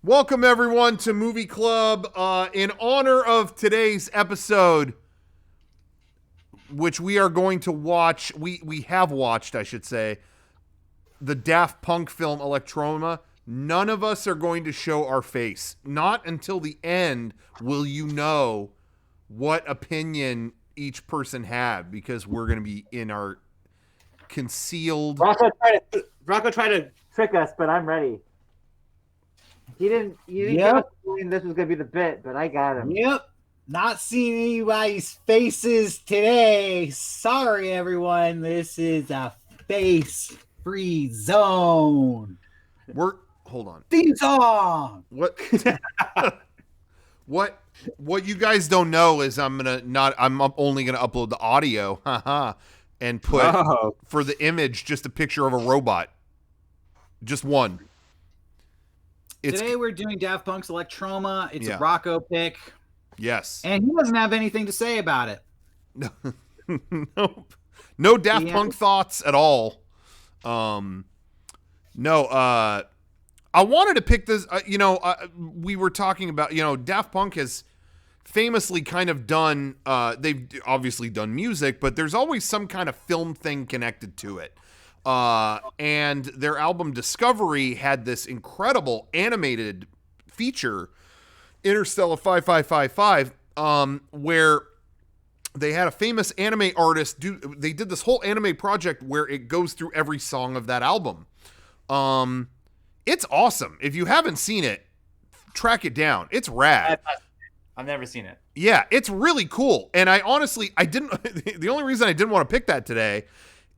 Welcome everyone to Movie Club. In honor of today's episode, which we are going to watch, we have watched, I should say, the Daft Punk film Electroma. None of us are going to show our face. Not until the end will you know what opinion each person had, because we're going to be in our concealed. Rocco tried to trick us, but I'm ready. He didn't give us a feeling this was gonna be the bit, but I got him. Yep. Not seeing anybody's faces today. Sorry, everyone. This is a face-free zone. Hold on. Theme song. What what you guys don't know is I'm only gonna upload the audio, and put for the image just a picture of a robot. Just one. Today we're doing Daft Punk's Electroma. It's a Rocco pick. Yes. And he doesn't have anything to say about it. Nope. No Daft Punk thoughts at all. I wanted to pick this, we were talking about, Daft Punk has famously kind of done, they've obviously done music, but there's always some kind of film thing connected to it. And their album Discovery had this incredible animated feature, Interstellar 5555, where they had a famous anime artist they did this whole anime project where it goes through every song of that album. It's awesome. If you haven't seen it, track it down. It's rad. I've never seen it. Yeah, it's really cool. And I honestly, the only reason I didn't want to pick that today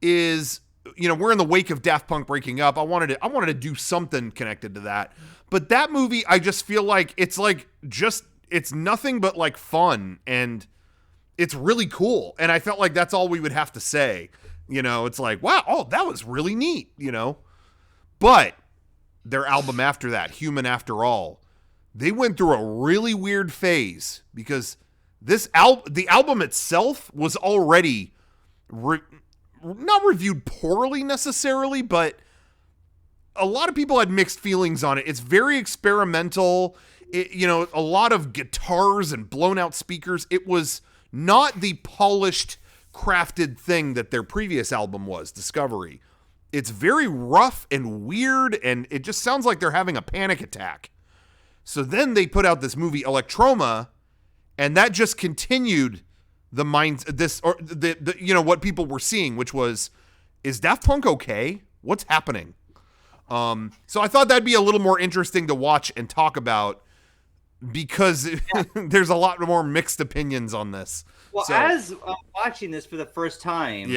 is, we're in the wake of Daft Punk breaking up. I wanted to do something connected to that. But that movie, I just feel like it's nothing but like fun, and it's really cool. And I felt like that's all we would have to say. It's like, wow, that was really neat, But their album after that, Human After All, they went through a really weird phase, because the album itself was already not reviewed poorly necessarily, but a lot of people had mixed feelings on it. It's very experimental. A lot of guitars and blown out speakers. It was not the polished, crafted thing that their previous album was, Discovery. It's very rough and weird, and it just sounds like they're having a panic attack. So then they put out this movie Electroma, and that just continued the minds, what people were seeing, which was, is Daft Punk okay? What's happening? So I thought that'd be a little more interesting to watch and talk about, because there's a lot more mixed opinions on this. Well, as I'm watching this for the first time,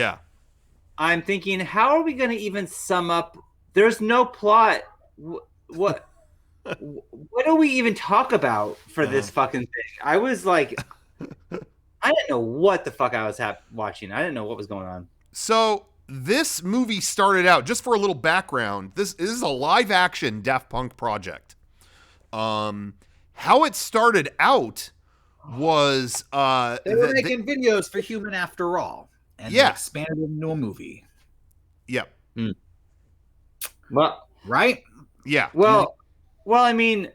I'm thinking, how are we going to even sum up? There's no plot. What do we even talk about for this fucking thing? I was like, I didn't know what the fuck I was watching. I didn't know what was going on. So this movie started out, just for a little background, this is a live action Daft Punk project. How it started out was they were making videos for Human After All, and they expanded it into a movie. Yep. Well, right? Yeah. Well, I mean,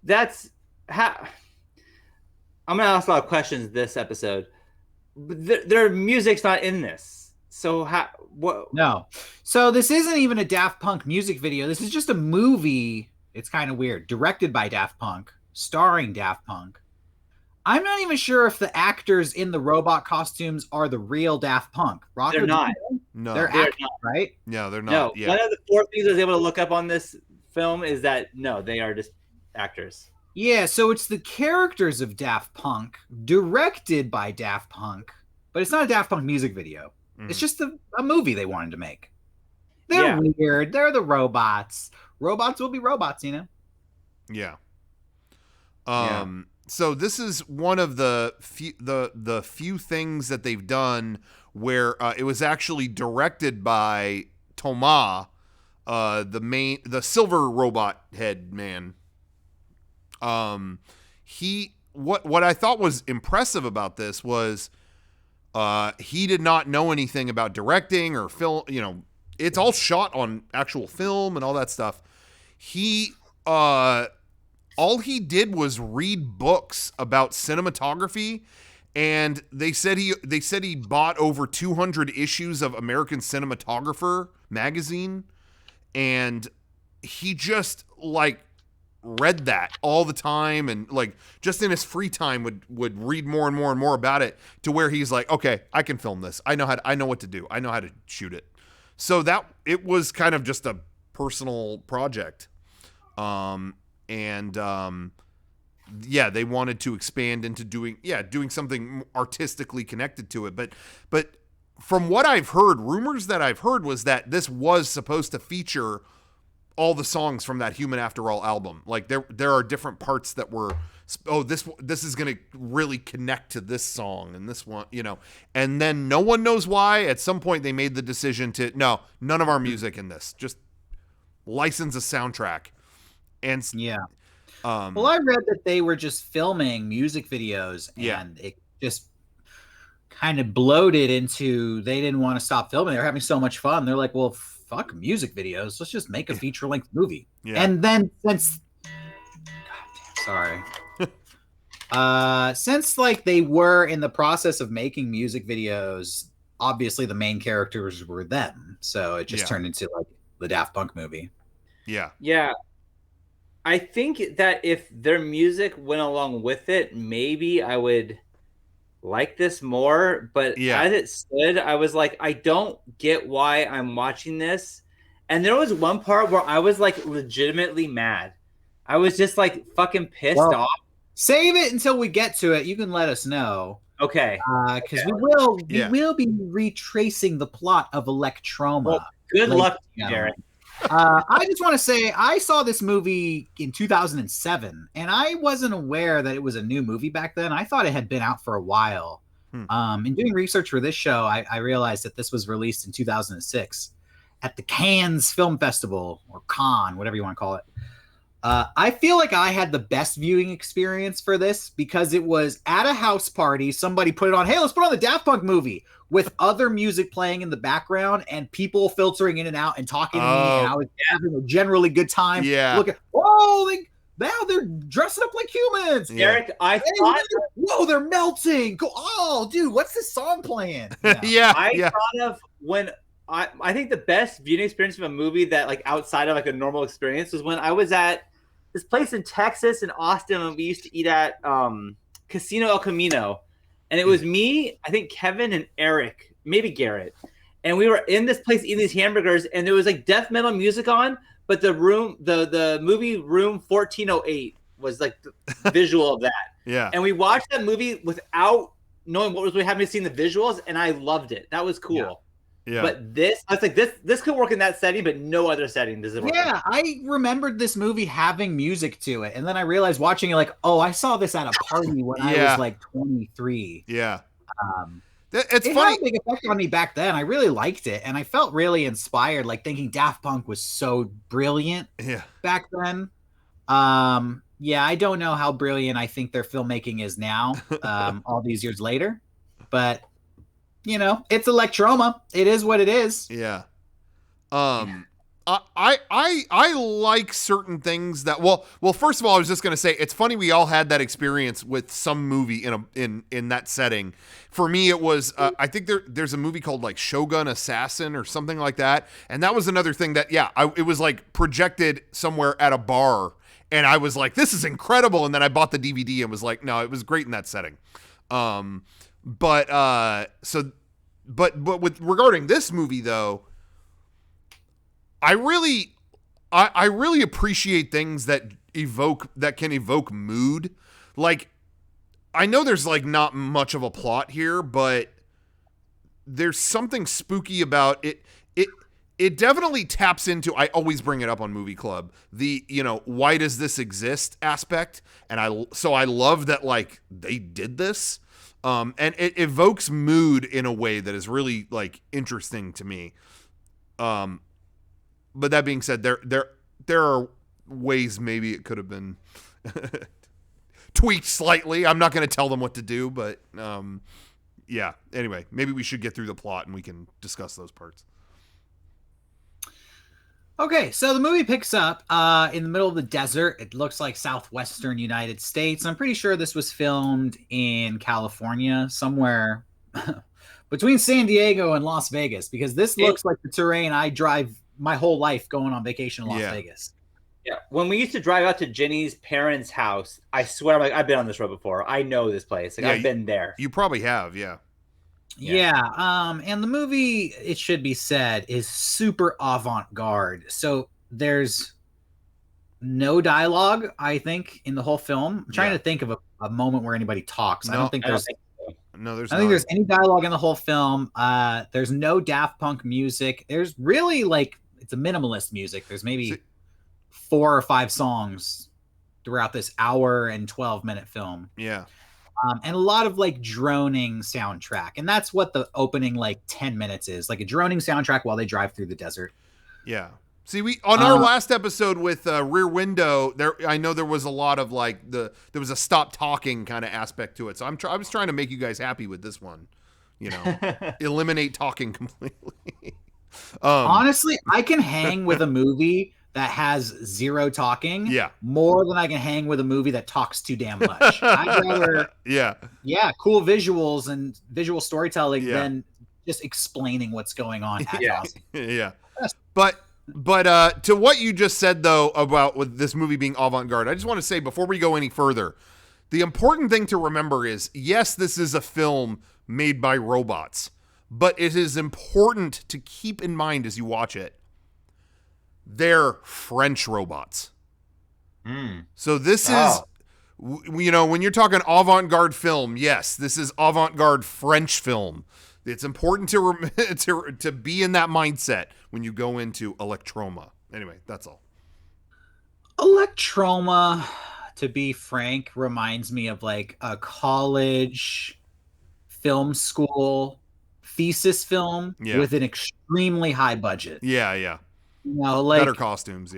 that's how. I'm gonna ask a lot of questions this episode. Their music's not in this, so what? No. So this isn't even a Daft Punk music video. This is just a movie. It's kind of weird. Directed by Daft Punk, starring Daft Punk. I'm not even sure if the actors in the robot costumes are the real Daft Punk. They're not. No, they're actors, right? No, they're not. No. Yeah. One of the 4 things I was able to look up on this film is that no, they are just actors. Yeah, so it's the characters of Daft Punk, directed by Daft Punk, but it's not a Daft Punk music video. It's just a movie they wanted to make. They're weird. They're the robots. Robots will be robots, Yeah. So this is one of the few things that they've done where it was actually directed by Thomas, the silver robot head man. What I thought was impressive about this was he did not know anything about directing or film. It's all shot on actual film and all that stuff. He all he did was read books about cinematography, and they said he bought over 200 issues of American Cinematographer magazine, and he just like read that all the time, and like just in his free time would read more and more and more about it, to where he's like, okay, I can film this. I know what to do. I know how to shoot it. So that it was kind of just a personal project. They wanted to expand into doing something artistically connected to it. But from what I've heard, rumors that I've heard was that this was supposed to feature all the songs from that Human After All album. Like there are different parts that were, this is going to really connect to this song and this one, and then no one knows why. At some point they made the decision to, no, none of our music in this, just license a soundtrack. And well, I read that they were just filming music videos, and it just kind of bloated into, they didn't want to stop filming. They were having so much fun. They're like, well, fuck music videos. Let's just make a feature-length movie. Yeah. And then since like they were in the process of making music videos, obviously the main characters were them. So it just turned into like the Daft Punk movie. Yeah. Yeah. I think that if their music went along with it, maybe I would like this more. But as it stood, I was like, I don't get why I'm watching this. And there was one part where I was like legitimately mad. I was just like fucking pissed off. Save it until we get to it. You can let us know. Okay. Because we will be retracing the plot of Electroma. Well, good luck, Derek. I just want to say I saw this movie in 2007, and I wasn't aware that it was a new movie back then. I thought it had been out for a while. In doing research for this show, I realized that this was released in 2006 at the Cannes Film Festival, or Cannes, whatever you want to call it. I feel like I had the best viewing experience for this because it was at a house party. Somebody put it on. Hey, let's put on the Daft Punk movie, with other music playing in the background and people filtering in and out and talking to me. And I was having a generally good time. Yeah. Look at, now they're dressing up like humans. Eric, I thought, whoa, they're melting. Oh, dude, what's this song playing? I thought of when I think the best viewing experience of a movie that like outside of like a normal experience was when I was at this place in Texas in Austin, and we used to eat at Casino El Camino. And it was me, I think Kevin and Eric, maybe Garrett. And we were in this place eating these hamburgers, and there was like death metal music on, but the movie room 1408 was like the visual of that. Yeah. And we watched that movie without knowing what was we having seen the visuals, and I loved it. That was cool. Yeah. But I was like, this could work in that setting, but no other setting does it work. Yeah, I remembered this movie having music to it, and then I realized watching it, like, oh, I saw this at a party when I was like 23. Yeah. It had a big effect on me back then. I really liked it, and I felt really inspired, like thinking Daft Punk was so brilliant back then. I don't know how brilliant I think their filmmaking is now, all these years later, but it's Electroma. It is what it is. Yeah. I like certain things that well first of all, I was just going to say it's funny we all had that experience with some movie in that setting. For me it was I think there's a movie called like Shogun Assassin or something like that, and that was another thing that it was like projected somewhere at a bar, and I was like, this is incredible, and then I bought the DVD and was like, no, it was great in that setting. But with regarding this movie though, I really appreciate things that can evoke mood. Like, I know there's like not much of a plot here, but there's something spooky about it. It definitely taps into, I always bring it up on Movie Club, the, why does this exist aspect. And I love that like they did this. And it evokes mood in a way that is really like interesting to me. But that being said, there are ways maybe it could have been tweaked slightly. I'm not going to tell them what to do, but anyway, maybe we should get through the plot and we can discuss those parts. Okay, so the movie picks up in the middle of the desert. It looks like southwestern United States. I'm pretty sure this was filmed in California, somewhere between San Diego and Las Vegas, because this looks like the terrain I drive my whole life going on vacation in Las Vegas. Yeah, when we used to drive out to Jenny's parents' house, I swear, like, I've been on this road before. I know this place. Like, I've been there. You probably have, yeah. And the movie, it should be said, is super avant-garde. So there's no dialogue, I think, in the whole film. I'm trying to think of a moment where anybody talks. I don't think there's any dialogue in the whole film. There's no Daft Punk music. There's really, like, it's a minimalist music. There's maybe 4 or 5 songs throughout this hour and 12-minute film. Yeah. And a lot of like droning soundtrack. And that's what the opening like 10 minutes is, like a droning soundtrack while they drive through the desert. Yeah. See, we on our last episode with Rear Window, I know there was a lot of like there was a stop talking kind of aspect to it. So I was trying to make you guys happy with this one, you know, eliminate talking completely. Honestly, I can hang with a movie that has 0 talking more than I can hang with a movie that talks too damn much. I'd rather cool visuals and visual storytelling than just explaining what's going on. But to what you just said though about with this movie being avant-garde, I just want to say before we go any further, the important thing to remember is, yes, this is a film made by robots, but it is important to keep in mind as you watch it, they're French robots. So this is, you know, when you're talking avant-garde film, yes, this is avant-garde French film. It's important to be in that mindset when you go into Electroma. Anyway, that's all. Electroma, to be frank, reminds me of like a college film school thesis film with an extremely high budget. Yeah. You know, like better costumes,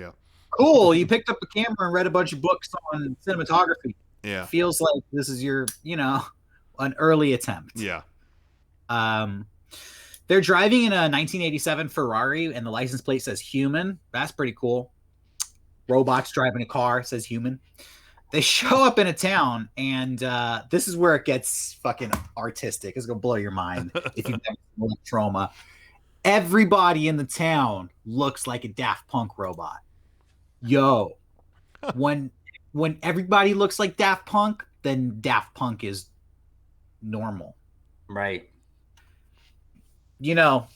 cool. You picked up a camera and read a bunch of books on cinematography. Yeah. Feels like this is your, you know, an early attempt. Yeah. They're driving in a 1987 Ferrari and the license plate says human. That's pretty cool. Robots driving a car, says human. They show up in a town and this is where it gets fucking artistic. It's gonna blow your mind if you've never seen Electroma. Everybody in the town looks like a Daft Punk robot. Yo, when everybody looks like Daft Punk, then Daft Punk is normal. Right. You know,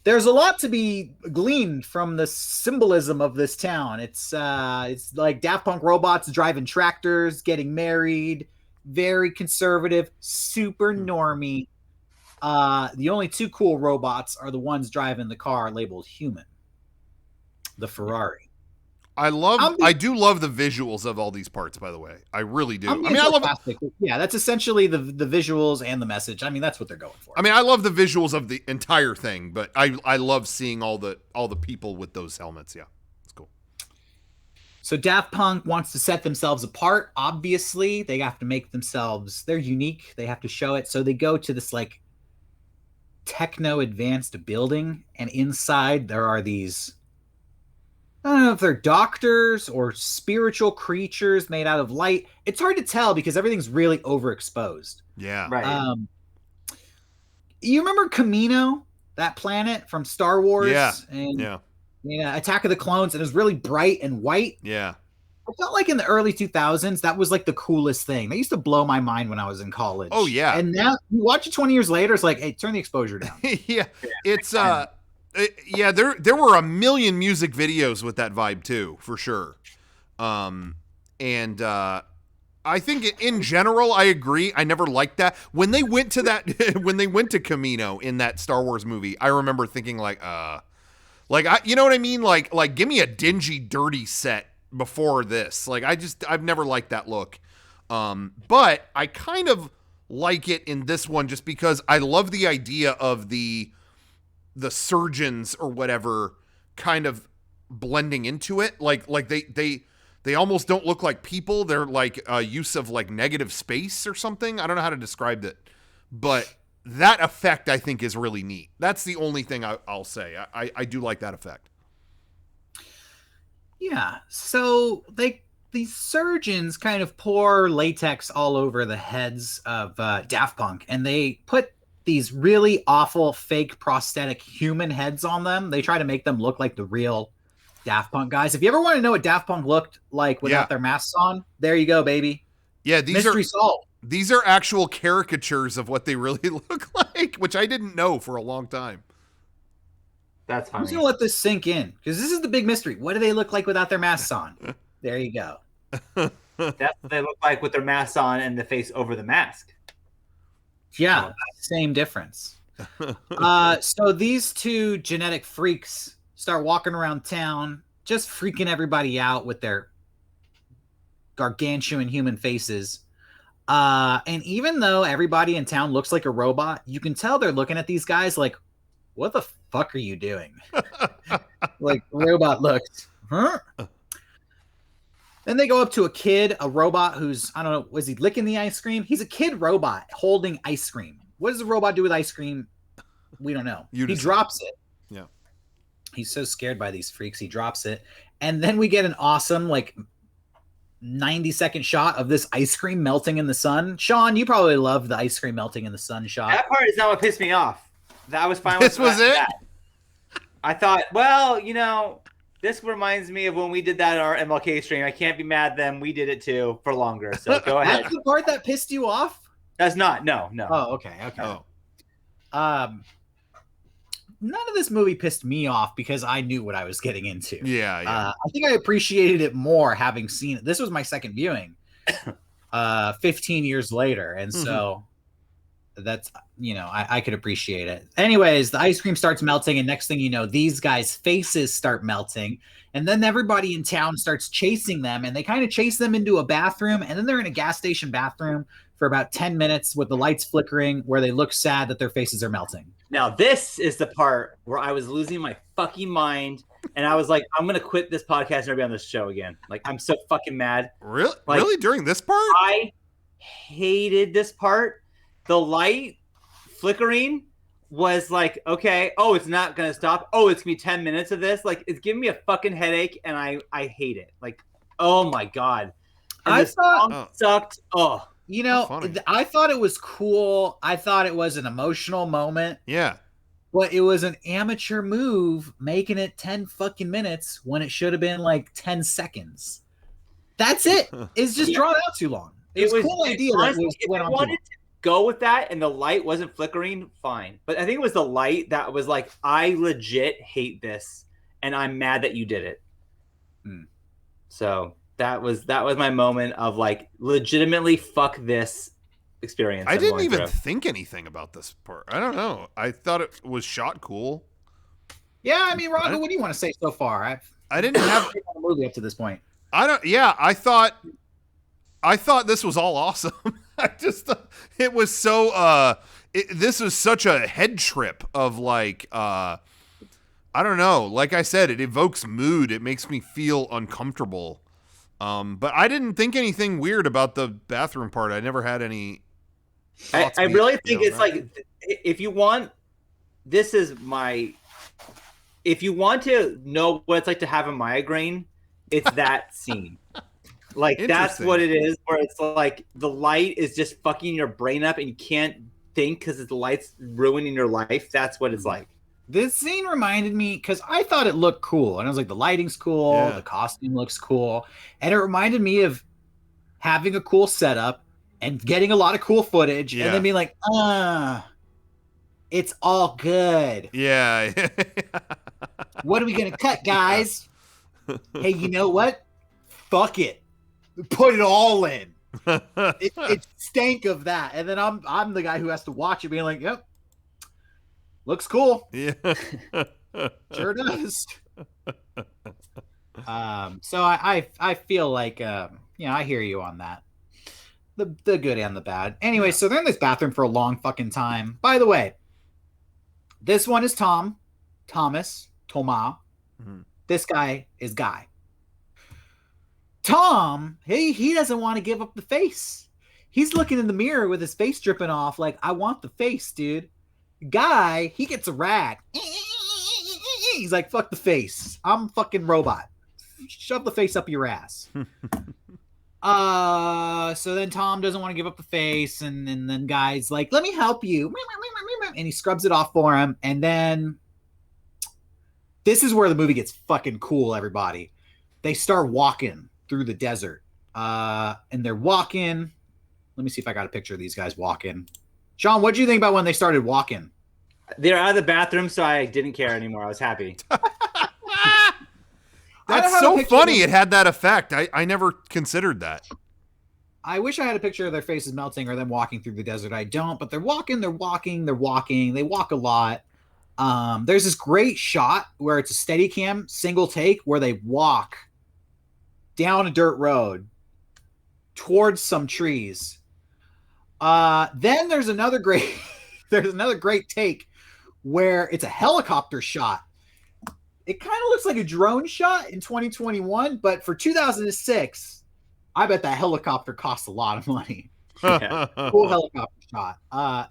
there's a lot to be gleaned from the symbolism of this town. It's like Daft Punk robots driving tractors, getting married, very conservative, super normie. The only 2 cool robots are the ones driving the car labeled human. The Ferrari. I do love the visuals of all these parts, by the way. I really do. I love it. Yeah, that's essentially the visuals and the message. I mean, that's what they're going for. I mean, I love the visuals of the entire thing, but I love seeing all the people with those helmets. Yeah, it's cool. So Daft Punk wants to set themselves apart. Obviously, they have to make themselves, they're unique. They have to show it. So they go to this like techno advanced building, and inside there are these, I don't know if they're doctors or spiritual creatures made out of light. It's hard to tell because everything's really overexposed. Yeah. Right. You remember Camino, that planet from Star Wars? And Attack of the Clones, and it was really bright and white. Yeah. I felt like in the early 2000s, that was like the coolest thing. That used to blow my mind when I was in college. Oh, yeah. And now you watch it 20 years later, it's like, hey, turn the exposure down. It's, there were a million music videos with that vibe too, for sure. I think in general, I agree. I never liked that. When they went to when they went to Camino in that Star Wars movie, I remember thinking you know what I mean? Like give me a dingy, dirty set before this. Like I've never liked that look. But I kind of like it in this one just because I love the idea of the surgeons or whatever kind of blending into it. Like they almost don't look like people. They're like a use of like negative space or something. I don't know how to describe it, but that effect I think is really neat. That's the only thing I'll say. I do like that effect. Yeah. So these surgeons kind of pour latex all over the heads of Daft Punk, and they put these really awful fake prosthetic human heads on them. They try to make them look like the real Daft Punk guys. If you ever want to know what Daft Punk looked like without their masks on, there you go, baby. Yeah, mystery solved. These are actual caricatures of what they really look like, which I didn't know for a long time. That's funny. I'm just gonna let this sink in because this is the big mystery. What do they look like without their masks on? There you go. That's what they look like with their masks on and the face over the mask. Yeah, same difference. So these two genetic freaks start walking around town, just freaking everybody out with their gargantuan human faces. And even though everybody in town looks like a robot, you can tell they're looking at these guys like, what the fuck are you doing? Like robot looks. Huh? Then they go up to a kid, a robot who's, I don't know, was he licking the ice cream? He's a kid robot holding ice cream. What does a robot do with ice cream? We don't know. He drops it. Yeah. He's so scared by these freaks, he drops it. And then we get an awesome, 90-second shot of this ice cream melting in the sun. Sean, you probably love the ice cream melting in the sun shot. That part is not what pissed me off. That was fine. This was it? I thought, well, this reminds me of when we did that in our MLK stream. I can't be mad at them. We did it too for longer. So go ahead. That's the part that pissed you off? That's not. No. Oh, okay. None of this movie pissed me off because I knew what I was getting into. Yeah. I think I appreciated it more having seen it. This was my second viewing 15 years later. And so that's, I could appreciate it. Anyways, the ice cream starts melting, and next thing you know, these guys' faces start melting, and then everybody in town starts chasing them, and they kind of chase them into a bathroom, and then they're in a gas station bathroom for about 10 minutes with the lights flickering where they look sad that their faces are melting. Now, this is the part where I was losing my fucking mind, and I was like, I'm going to quit this podcast and never be on this show again. Like, I'm so fucking mad. Really? Really? During this part? I hated this part. The light flickering was like, okay, oh, it's not going to stop. Oh, it's going to be 10 minutes of this. Like, it's giving me a fucking headache, and I hate it. Like, oh, my God. And I thought sucked. Oh. I thought it was cool. I thought it was an emotional moment. Yeah. But it was an amateur move making it 10 fucking minutes when it should have been like 10 seconds. That's it. It's just drawn out too long. It was a cool idea. If I wanted to go with that and the light wasn't flickering, fine. But I think it was the light that was like, I legit hate this and I'm mad that you did it. So that was my moment of like legitimately fuck this experience. I didn't even think anything about this part. I don't know. I thought it was shot cool. Yeah, I mean, Rocco, what do you want to say so far? I didn't have a movie up to this point. I thought this was all awesome. It was so this was such a head trip of like I don't know. Like I said, it evokes mood. It makes me feel uncomfortable. But I didn't think anything weird about the bathroom part. I never had any thoughts. I really think it's like, if you want to know what it's like to have a migraine, it's that scene. Like, that's what it is, where it's like the light is just fucking your brain up and you can't think because the light's ruining your life. That's what it's like. This scene reminded me, because I thought it looked cool. And I was like, the lighting's cool. The costume looks cool. And it reminded me of having a cool setup and getting a lot of cool footage. And then being like, it's all good. Yeah. What are we going to cut, guys? Hey, you know what? Fuck it. Put it all in. It stank of that. And then I'm the guy who has to watch it being like, yep. Looks cool. Yeah. Sure does. So I feel like I hear you on that. The good and the bad. Anyway, so they're in this bathroom for a long fucking time. By the way, this one is Thomas. Mm-hmm. This guy is Guy. Tom, he doesn't want to give up the face. He's looking in the mirror with his face dripping off like, I want the face, dude. Guy, he gets a rag. He's like, fuck the face. I'm a fucking robot. shove the face up your ass. So then Tom doesn't want to give up the face, and then guy's like, let me help you. And he scrubs it off for him. And then this is where the movie gets fucking cool, everybody. They start walking through the desert. And they're walking. Let me see if I got a picture of these guys walking. Sean, what do you think about when they started walking? They're out of the bathroom, so I didn't care anymore. I was happy. That's so funny. It had that effect. I never considered that. I wish I had a picture of their faces melting or them walking through the desert. I don't, but they're walking. They walk a lot. There's this great shot where it's a steady cam, single take, where they walk down a dirt road towards some trees. Then there's another great take where it's a helicopter shot. It kind of looks like a drone shot in 2021, but for 2006, I bet that helicopter cost a lot of money. Yeah. Cool helicopter shot.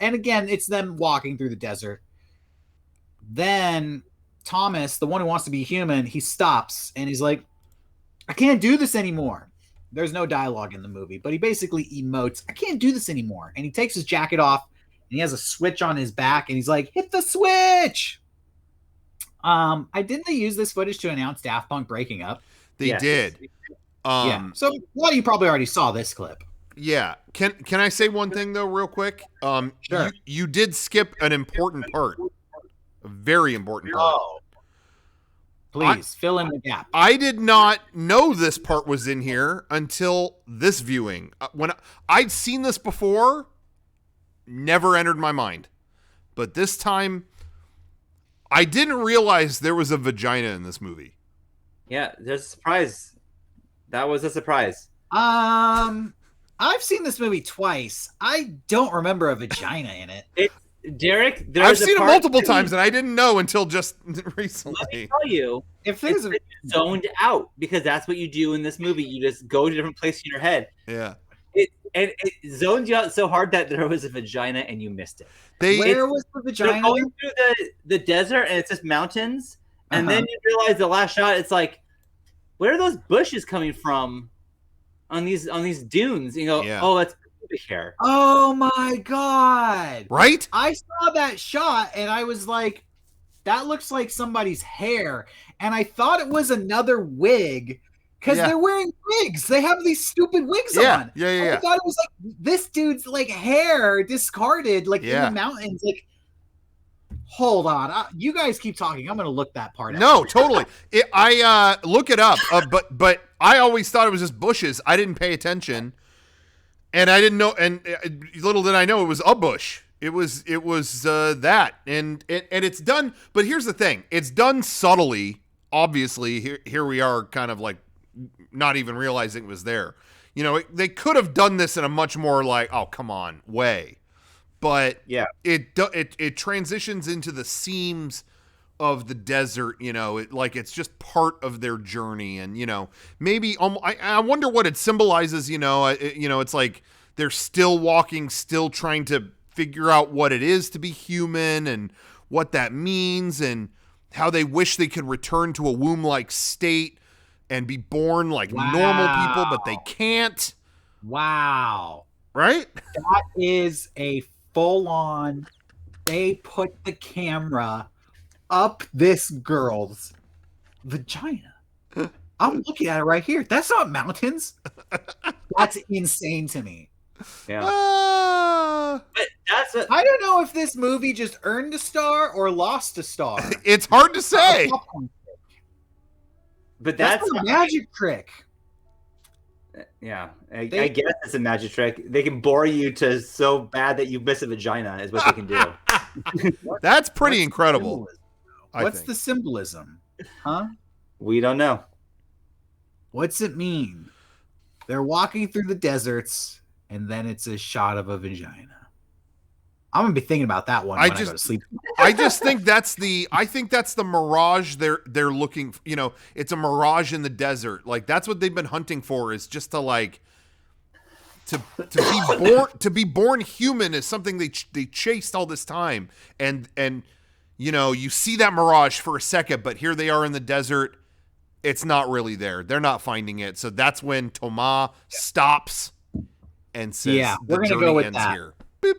And again, it's them walking through the desert. Then Thomas, the one who wants to be human, he stops and he's like, I can't do this anymore. There's no dialogue in the movie, but he basically emotes, I can't do this anymore. And he takes his jacket off and he has a switch on his back and he's like, hit the switch. Didn't they use this footage to announce Daft Punk breaking up? They did. Yeah. So a lot of you probably already saw this clip. Yeah. Can I say one thing though, real quick? Sure. You did skip an important part. A very important part. Oh. Please fill in the gap. I did not know this part was in here until this viewing. When I'd seen this before, never entered my mind. But this time, I didn't realize there was a vagina in this movie. Yeah, there's a surprise. That was a surprise. I've seen this movie twice. I don't remember a vagina in it. Derek, I've seen it multiple times, and I didn't know until just recently. Let me tell you, if there's zoned out, because that's what you do in this movie. You just go to a different place in your head. Yeah. It zoned you out so hard that there was a vagina and you missed it. Where was the vagina? They're going through the desert and it's just mountains, and then you realize the last shot, it's like, where are those bushes coming from on these dunes? You go, oh, that's pubic hair. Oh my god! Right? I saw that shot and I was like, that looks like somebody's hair, and I thought it was another wig. Because they're wearing wigs. They have these stupid wigs on. Yeah. I thought it was like this dude's like hair discarded like in the mountains. Like, hold on. You guys keep talking. I'm going to look that part out. No, totally. I look it up. But I always thought it was just bushes. I didn't pay attention. And I didn't know. And little did I know it was a bush. It was that. And it's done. But here's the thing. It's done subtly. Obviously, here we are kind of like, not even realizing it was there. You know, they could have done this in a much more like, oh, come on, way. But it transitions into the seams of the desert, you know, it's just part of their journey. And, you know, maybe I wonder what it symbolizes, you know, it's like they're still walking, still trying to figure out what it is to be human and what that means and how they wish they could return to a womb-like state and be born like normal people, but they can't. Wow. Right? That is a full-on, they put the camera up this girl's vagina. I'm looking at it right here. That's not mountains. That's insane to me. Yeah. But I don't know if this movie just earned a star or lost a star. It's hard to say. But that's a magic trick. Yeah, I guess it's a magic trick. They can bore you to so bad that you miss a vagina is what they can do. That's pretty incredible. What's the symbolism? Huh? We don't know. What's it mean? They're walking through the deserts, and then it's a shot of a vagina. I'm gonna be thinking about that one when I go to sleep. I just think that's the mirage they're looking. You know, it's a mirage in the desert. Like that's what they've been hunting for. Is just to like to be born human is something they chased all this time. And you know, you see that mirage for a second, but here they are in the desert, it's not really there. They're not finding it. So that's when Toma stops and says, we're the gonna journey go with ends that. here. Boop.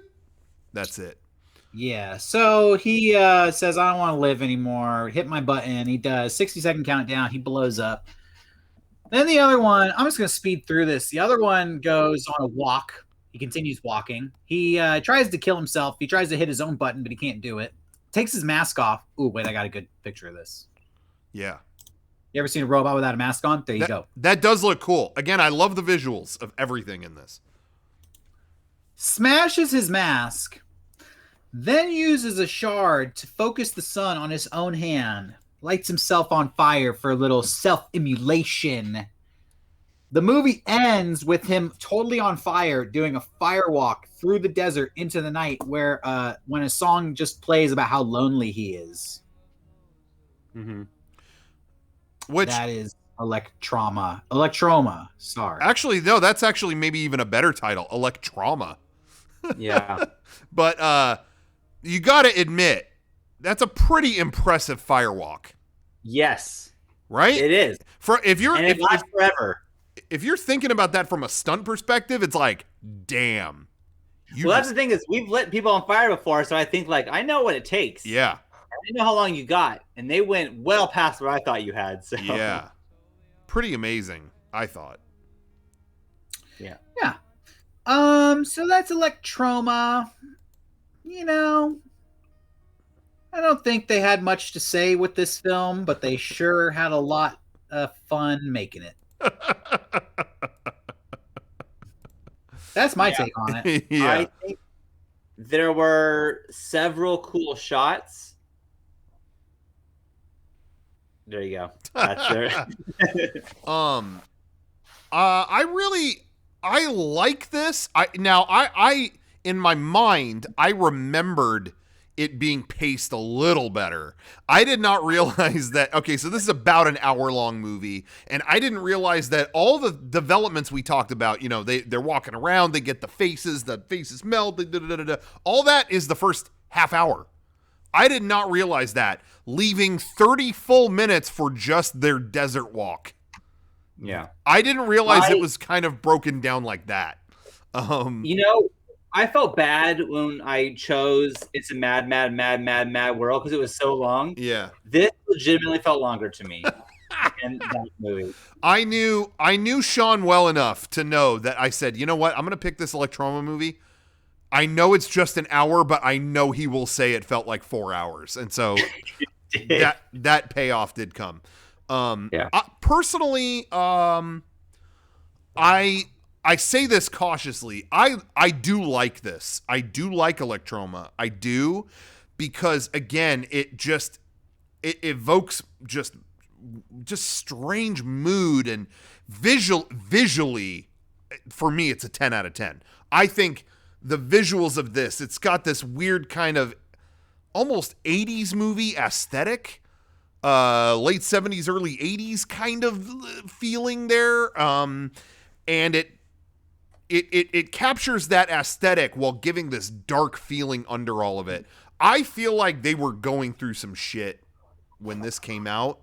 That's it. Yeah, so he says, I don't want to live anymore. Hit my button. He does. 60-second countdown. He blows up. Then the other one, I'm just going to speed through this. The other one goes on a walk. He continues walking. He tries to kill himself. He tries to hit his own button, but he can't do it. Takes his mask off. Ooh, wait, I got a good picture of this. Yeah. You ever seen a robot without a mask on? There you go. That does look cool. Again, I love the visuals of everything in this. Smashes his mask. Then uses a shard to focus the sun on his own hand. Lights himself on fire for a little self-immolation. The movie ends with him totally on fire, doing a fire walk through the desert into the night, where when a song just plays about how lonely he is. Mm-hmm. That is Electroma. Sorry. Actually, no, that's actually maybe even a better title, Electroma. Yeah. But you got to admit, that's a pretty impressive firewalk. Yes. Right? It is. It lasts forever. If you're thinking about that from a stunt perspective, it's like, damn. That's the thing is, we've lit people on fire before, so I think, like, I know what it takes. Yeah. I know how long you got, and they went well past what I thought you had. So. Yeah. Pretty amazing, I thought. Yeah. Yeah. So that's Electroma. You know, I don't think they had much to say with this film, but they sure had a lot of fun making it. That's my take on it. Yeah. I think there were several cool shots. There you go. That's there. I like this. I in my mind, I remembered it being paced a little better. I did not realize that, okay, so this is about an hour-long movie, and I didn't realize that all the developments we talked about, you know, they're walking around, they get the faces melt, all that is the first half hour. I did not realize that, leaving 30 full minutes for just their desert walk. Yeah. I didn't realize it was kind of broken down like that. You know, I felt bad when I chose It's a Mad, Mad, Mad, Mad, Mad World because it was so long. Yeah. This legitimately felt longer to me than that movie. I knew Sean well enough to know that I said, you know what? I'm going to pick this Electroma movie. I know it's just an hour, but I know he will say it felt like 4 hours. And so that payoff did come. Yeah. Personally, I say this cautiously. I do like this. I do like Electroma. I do, because again, it evokes just strange mood and visually. For me, it's a 10 out of 10. I think the visuals of this, it's got this weird kind of almost 80s movie aesthetic. Late 70s, early 80s kind of feeling there. And it captures that aesthetic while giving this dark feeling under all of it. I feel like they were going through some shit when this came out.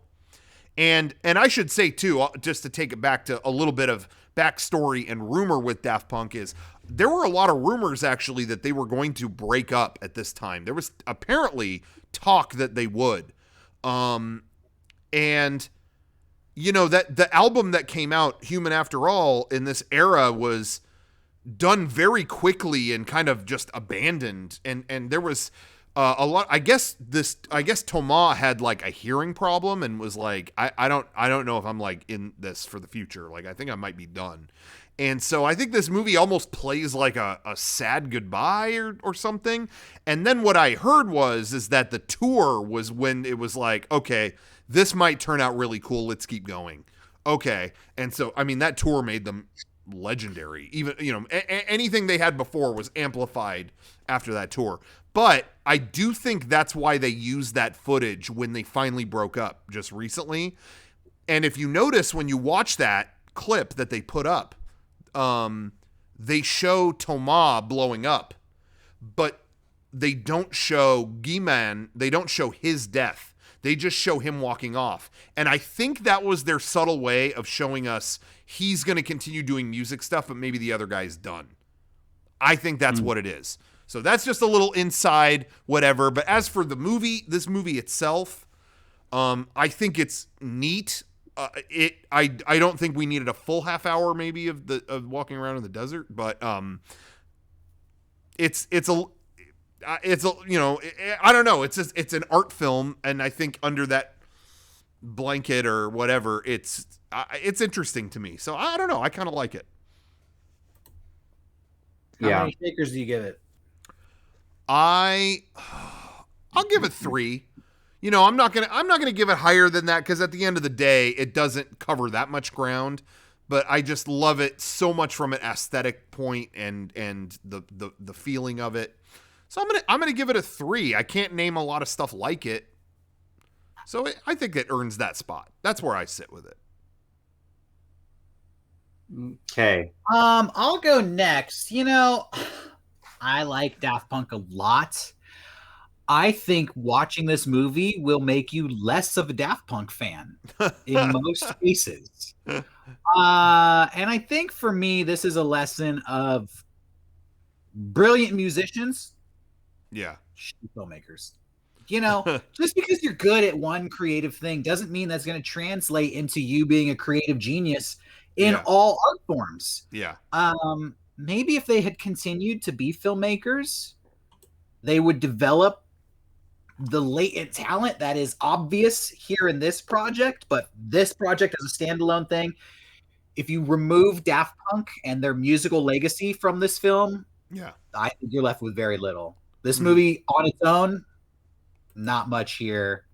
And I should say too, just to take it back to a little bit of backstory and rumor with Daft Punk, is there were a lot of rumors actually that they were going to break up at this time. There was apparently talk that they would. And you know, that the album that came out, Human After All, in this era was done very quickly and kind of just abandoned. And there was a lot, I guess Toma had like a hearing problem and was like, I don't know if I'm like in this for the future. Like, I think I might be done. And so I think this movie almost plays like a sad goodbye or something. And then what I heard is that the tour was when it was like, okay, this might turn out really cool. Let's keep going. Okay. And so, I mean, that tour made them legendary. Even, you know, anything they had before was amplified after that tour. But I do think that's why they used that footage when they finally broke up just recently. And if you notice, when you watch that clip that they put up, they show Toma blowing up, but they don't show Guy-Man. They don't show his death. They just show him walking off. And I think that was their subtle way of showing us he's going to continue doing music stuff, but maybe the other guy's done. I think that's what it is. So that's just a little inside whatever. But as for the movie, this movie itself, I think it's neat. I don't think we needed a full half hour maybe of walking around in the desert, but it's a you know, I don't know, it's an art film, and I think under that blanket or whatever, it's interesting to me. So I don't know, I kind of like it. How many shakers do you give it? I'll give it 3. You know, I'm not gonna give it higher than that, because at the end of the day, it doesn't cover that much ground. But I just love it so much from an aesthetic point and the feeling of it. So I'm gonna give it a 3. I can't name a lot of stuff like it, so I think it earns that spot. That's where I sit with it. Okay. I'll go next. You know, I like Daft Punk a lot. I think watching this movie will make you less of a Daft Punk fan in most cases. And I think for me, this is a lesson of brilliant musicians. Yeah. Filmmakers. You know, just because you're good at one creative thing doesn't mean that's going to translate into you being a creative genius in all art forms. Yeah. Maybe if they had continued to be filmmakers, they would develop the latent talent that is obvious here in this project, but this project as a standalone thing, if you remove Daft Punk and their musical legacy from this film, I think you're left with very little. This movie on its own, not much here.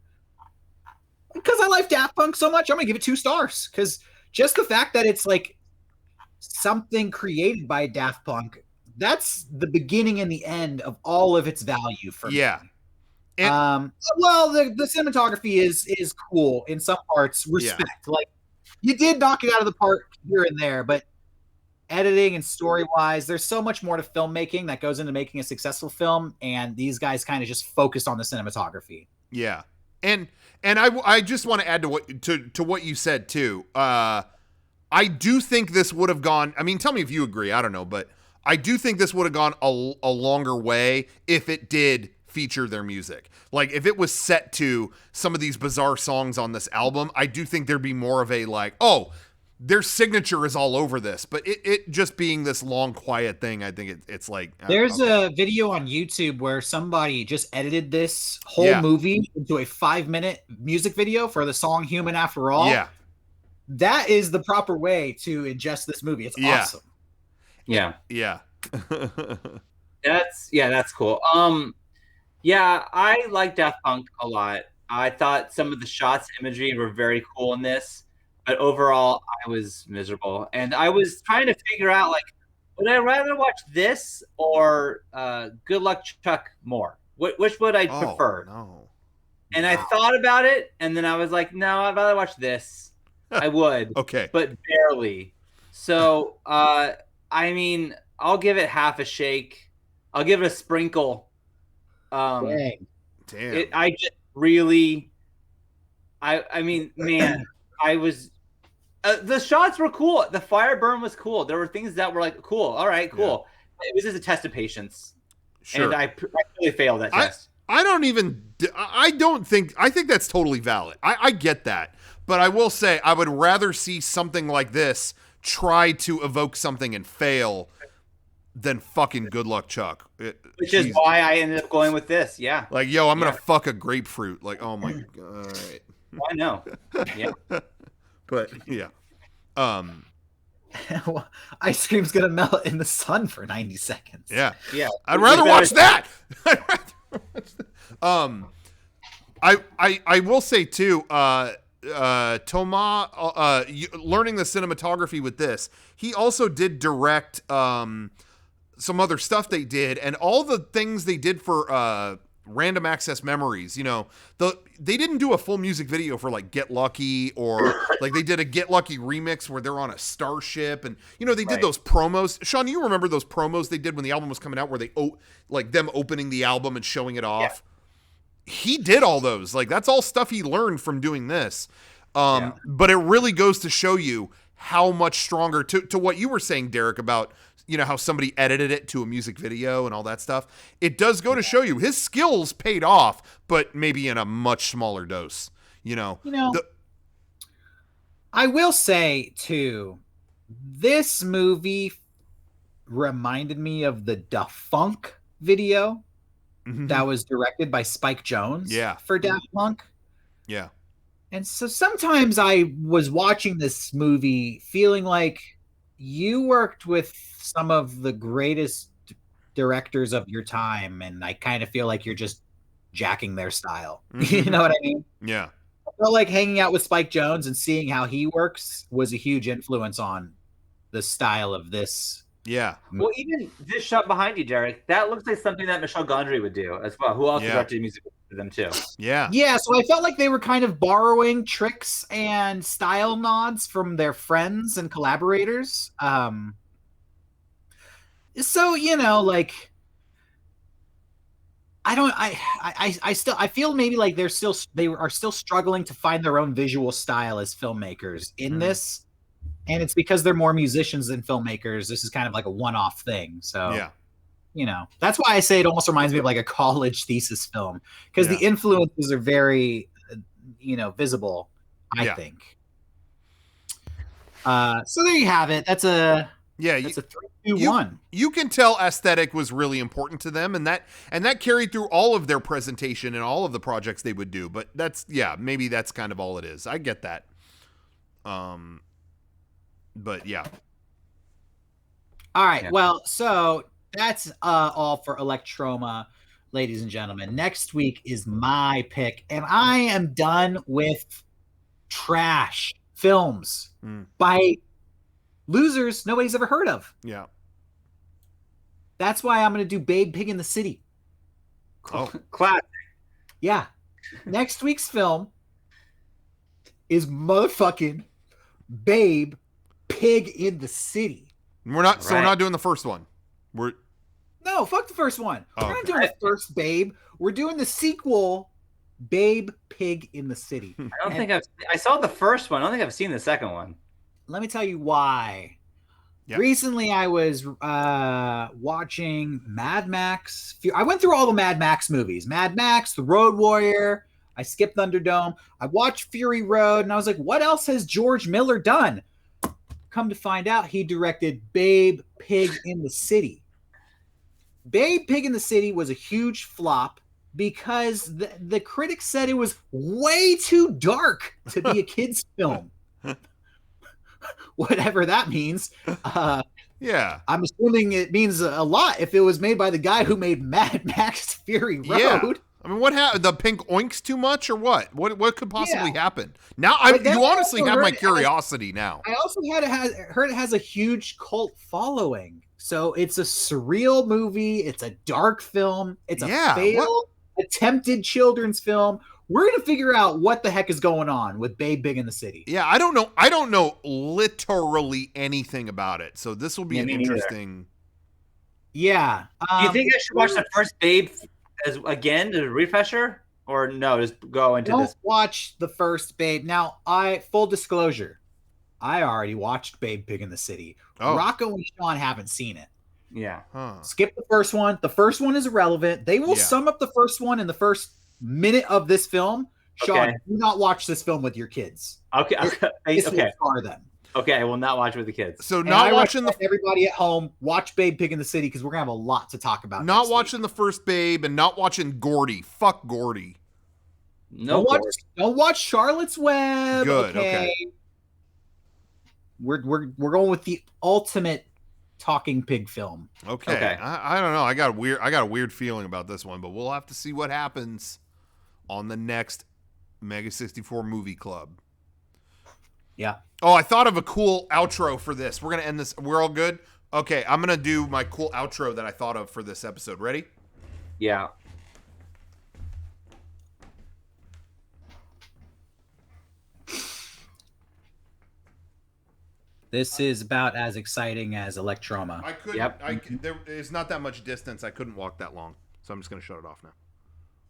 Because I like Daft Punk so much, I'm gonna give it 2 stars. Because just the fact that it's like something created by Daft Punk, that's the beginning and the end of all of its value for me. And, well, the cinematography is cool in some parts. Respect, like you did knock it out of the park here and there, but editing and story wise, there's so much more to filmmaking that goes into making a successful film, and these guys kind of just focused on the cinematography. Yeah, and I just want to add to what you said too. I do think this would have gone. I mean, tell me if you agree. I don't know, but I do think this would have gone a longer way if it did feature their music. Like if it was set to some of these bizarre songs on this album, I do think there'd be more of a like, oh, their signature is all over this. But it just being this long, quiet thing, I think it's like... There's a video on YouTube where somebody just edited this whole movie into a 5-minute music video for the song Human After All. Yeah. That is the proper way to ingest this movie. It's awesome. Yeah. Yeah. That's cool. Yeah, I like Daft Punk a lot. I thought some of the shots, imagery were very cool in this, but overall, I was miserable. And I was trying to figure out, like, would I rather watch this or Good Luck Chuck more? Which would I prefer? No. And I thought about it, and then I was like, no, I'd rather watch this. I would. Okay. But barely. So, I mean, I'll give it half a shake. I'll give it a sprinkle. Dang. Damn. I just really, I mean, man, I was, the shots were cool. The fire burn was cool. There were things that were like, cool. All right, cool. Yeah. It was just a test of patience. Sure. And I really failed that test. I think that's totally valid. I get that. But I will say, I would rather see something like this try to evoke something and fail than fucking Good Luck Chuck. Which is why I ended up going with this, yeah. Like, yo, I'm going to fuck a grapefruit. Like, oh my God. All right. I know. Yeah. But, yeah. Ice cream's going to melt in the sun for 90 seconds. Yeah. Yeah. I'd rather watch that. I will say, too, Thomas, learning the cinematography with this, he also did direct some other stuff they did, and all the things they did for Random Access Memories. You know, they didn't do a full music video for like Get Lucky, or like they did a Get Lucky remix where they're on a starship, and you know they did those promos. Sean, you remember those promos they did when the album was coming out, where they like them opening the album and showing it off? he did all those. Like, that's all stuff he learned from doing this. But it really goes to show you how much stronger, to what you were saying, Derek, about, you know, how somebody edited it to a music video and all that stuff. It does go to show you his skills paid off, but maybe in a much smaller dose. I will say too, this movie reminded me of the Da-Funk video that was directed by Spike Jonze for Daft Punk. Yeah. And so sometimes I was watching this movie feeling like you worked with some of the greatest directors of your time, and I kind of feel like you're just jacking their style. You know what I mean? Yeah. I felt like hanging out with Spike Jonze and seeing how he works was a huge influence on the style of this. Yeah. Well, even this shot behind you, Derek, that looks like something that Michel Gondry would do as well, who also directed music for them too. Yeah. Yeah, so I felt like they were kind of borrowing tricks and style nods from their friends and collaborators. So, you know, like, I feel maybe like they are still struggling to find their own visual style as filmmakers in this. And it's because they're more musicians than filmmakers. This is kind of like a one-off thing. So, you know, that's why I say it almost reminds me of like a college thesis film, because the influences are very, you know, visible, I think. So there you have it. That's a 3-2-1. You can tell aesthetic was really important to them, and that carried through all of their presentation and all of the projects they would do. But maybe that's kind of all it is. I get that. But yeah. All right. Well, so that's all for Electroma, ladies and gentlemen. Next week is my pick, and I am done with trash films by losers nobody's ever heard of. Yeah. That's why I'm going to do Babe, Pig in the City. Oh, classic. Yeah. Next week's film is motherfucking Babe, Pig in the City. We're not doing the first one. No, fuck the first one. We're not doing the first Babe. We're doing the sequel, Babe, Pig in the City. I saw the first one. I don't think I've seen the second one. Let me tell you why. Yep. Recently, I was watching Mad Max. I went through all the Mad Max movies. Mad Max, The Road Warrior. I skipped Thunderdome. I watched Fury Road, and I was like, what else has George Miller done? Come to find out, he directed Babe, Pig in the City. Babe, Pig in the City was a huge flop because the critics said it was way too dark to be a kid's film. Whatever that means. Yeah. I'm assuming it means a lot if it was made by the guy who made Mad Max Fury Road. Yeah. I mean, what happened? The pink oinks too much or what? What could possibly happen? Now, you honestly have my curiosity now. I also heard it has a huge cult following. So it's a surreal movie. It's a dark film. It's a failed attempted children's film. We're going to figure out what the heck is going on with Babe, Big in the City. Yeah, I don't know. I don't know literally anything about it. So this will be an interesting. Yeah. Do you think I should watch the first Babe again to refresher, or no? Just go into this. Don't watch the first Babe. Now, full disclosure, I already watched Babe, Pig in the City. Rocco and Sean haven't seen it. Yeah. Skip the first one. The first one is irrelevant. They will sum up the first one in the first minute of this film. Sean, do not watch this film with your kids. Okay. This will scar them. Okay, I will not watch with the kids. So not watching everybody at home, watch Babe, Pig in the City, because we're gonna have a lot to talk about. Not watching the first Babe and not watching Gordy. Fuck Gordy. No, don't watch Charlotte's Web. Good. Okay. We're going with the ultimate talking pig film. Okay. I don't know. I got a weird feeling about this one, but we'll have to see what happens on the next Mega64 movie club. Yeah. Oh, I thought of a cool outro for this. We're going to end this. We're all good? Okay, I'm going to do my cool outro that I thought of for this episode. Ready? Yeah. This is about as exciting as Electroma. There's not that much distance. I couldn't walk that long. So I'm just going to shut it off now.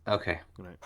Okay. Good night.